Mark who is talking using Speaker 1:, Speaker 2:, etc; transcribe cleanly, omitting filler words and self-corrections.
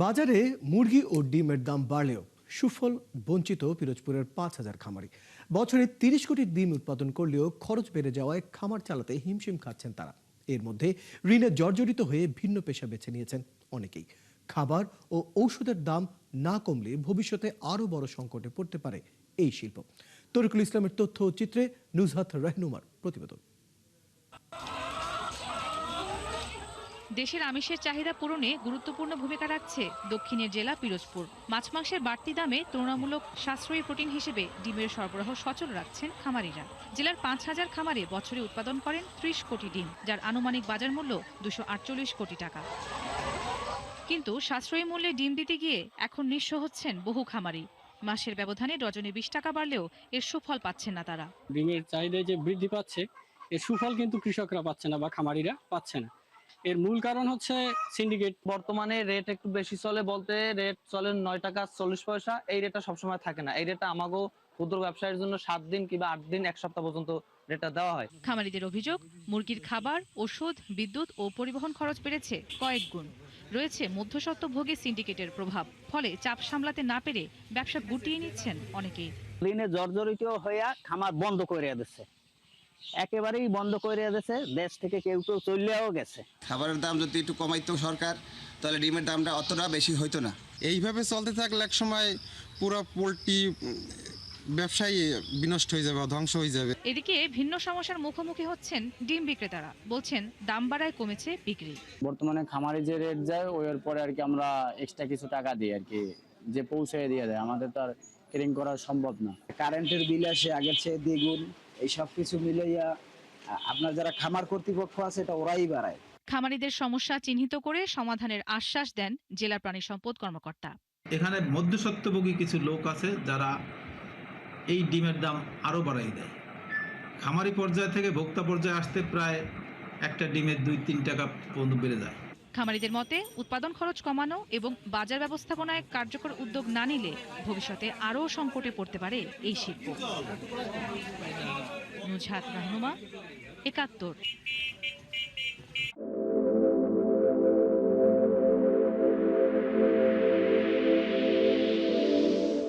Speaker 1: বাজারে মুরগি ও ডিমের দাম বাড়লেও সুফল বঞ্চিত পিরোজপুরের 5,000 খামারি। বছরে 30 কোটি ডিম উৎপাদন করলেও খরচ বেড়ে যাওয়ায় খামার চালাতে হিমশিম খাচ্ছেন তারা। এর মধ্যে ঋণে জর্জরিত হয়ে ভিন্ন পেশা বেছে নিয়েছেন অনেকেই। খাবার ও ঔষধের দাম না কমলে ভবিষ্যতে আরও বড় সংকটে পড়তে পারে এই শিল্প। তরিকুল ইসলামের তথ্য ও চিত্রে নুজহাত রহনুমার প্রতিবেদন।
Speaker 2: দেশের আমিষের চাহিদা পূরণে গুরুত্বপূর্ণ ভূমিকা রাখছে দক্ষিণের জেলা পিরোজপুর। মাছ মাংসের বাড়তি দামে তুলনামূলক সাশ্রয়ী প্রোটিন হিসেবে ডিমের সরবরাহ সচল রাখছেন খামারিরা। জেলার 5,000 খামারে বছরে উৎপাদন করেন 30 কোটি ডিম, যার আনুমানিক বাজার মূল্য 248 কোটি টাকা। কিন্তু সাশ্রয়ী মূল্যে ডিম দিতে গিয়ে এখন নিঃস্ব হচ্ছেন বহু খামারি। মাসের ব্যবধানে ডজনে 20 টাকা বাড়লেও এর সুফল পাচ্ছেন না তারা।
Speaker 3: ডিমের চাহিদা যে বৃদ্ধি পাচ্ছে, এর সুফল কিন্তু কৃষকরা পাচ্ছে না বা খামারিরা পাচ্ছে না। এর মূল কারণ হচ্ছে সিন্ডিকেট।
Speaker 4: বর্তমানে রেট একটু বেশি চলে, বলতে রেট চলে 9 টাকা 40 পয়সা। এই রেটটা সবসময় থাকে না। এই রেটটা আমাকেও ক্ষুদ্র ব্যবসায়ীর জন্য 7 দিন কিংবা 8 দিন, এক সপ্তাহ পর্যন্ত রেটটা দেওয়া হয়।
Speaker 2: খামারিদের অভিযোগ, মুরগির খাবার, ওষুধ, বিদ্যুৎ ও পরিবহন খরচ বেড়েছে কয়েক গুণ। রয়েছে মধ্যস্বত্বভোগী সিন্ডিকেটের প্রভাব। ফলে চাপ সামলাতে না পেরে ব্যবসা গুটিয়ে নিচ্ছেন অনেকেই।
Speaker 5: ঋণে জর্জরিত হইয়া খামার বন্ধ করে দিচ্ছে, একেবারেই বন্ধ করে দিয়েছে। দেশ থেকে কেউ কেউ চলেও গেছে।
Speaker 6: খাবারের দাম যদি একটু কমাইতো সরকার, তাহলে ডিমের দামটা অতটা বেশি হইতো না।
Speaker 7: এইভাবে চলতে থাকলে এক সময় পুরো পোলট্রি ব্যবসায়ী বিনষ্ট হয়ে যাবে, ধ্বংস হয়ে যাবে।
Speaker 2: এদিকে ভিন্ন সমস্যার মুখোমুখি হচ্ছেন ডিম বিক্রেতারা। বলছেন দাম বাড়ায় কমেছে বিক্রি।
Speaker 8: বর্তমানে খামারে যে রেট যায় ওর পরে আর কি আমরা এক্সট্রা কিছু টাকা দিই আর কি, যে পৌঁছে দিয়ে দেয়। আমাদের তো আর কেরিং করা সম্ভব না।
Speaker 9: কারেন্টের বিল আসে আগের চেয়ে দ্বিগুণ। এই সব কিছু মিলাইয়া আপনার যারা খামার কর্তৃপক্ষ আছে এটা ওরাই বাড়ায়।
Speaker 2: খামারিদের সমস্যা চিহ্নিত করে সমাধানের আশ্বাস দেন জেলা প্রাণী সম্পদ কর্মকর্তা।
Speaker 10: এখানে মধ্যস্বত্বভোগী কিছু লোক আছে যারা এই ডিমের দাম আরও বাড়াই দেয়। খামারি পর্যায় থেকে ভোক্তা পর্যায়ে আসতে প্রায় একটা ডিমের 2-3 টাকা পর্যন্ত বেড়ে যায়।
Speaker 2: খামারিদের মতে উৎপাদন খরচ কমানো এবং বাজার ব্যবস্থাপনায় কার্যকর উদ্যোগ না নিলে ভবিষ্যতে আরও সংকটে পড়তে পারে এই শিল্প। নুজহাত রহনুমা, ৭১।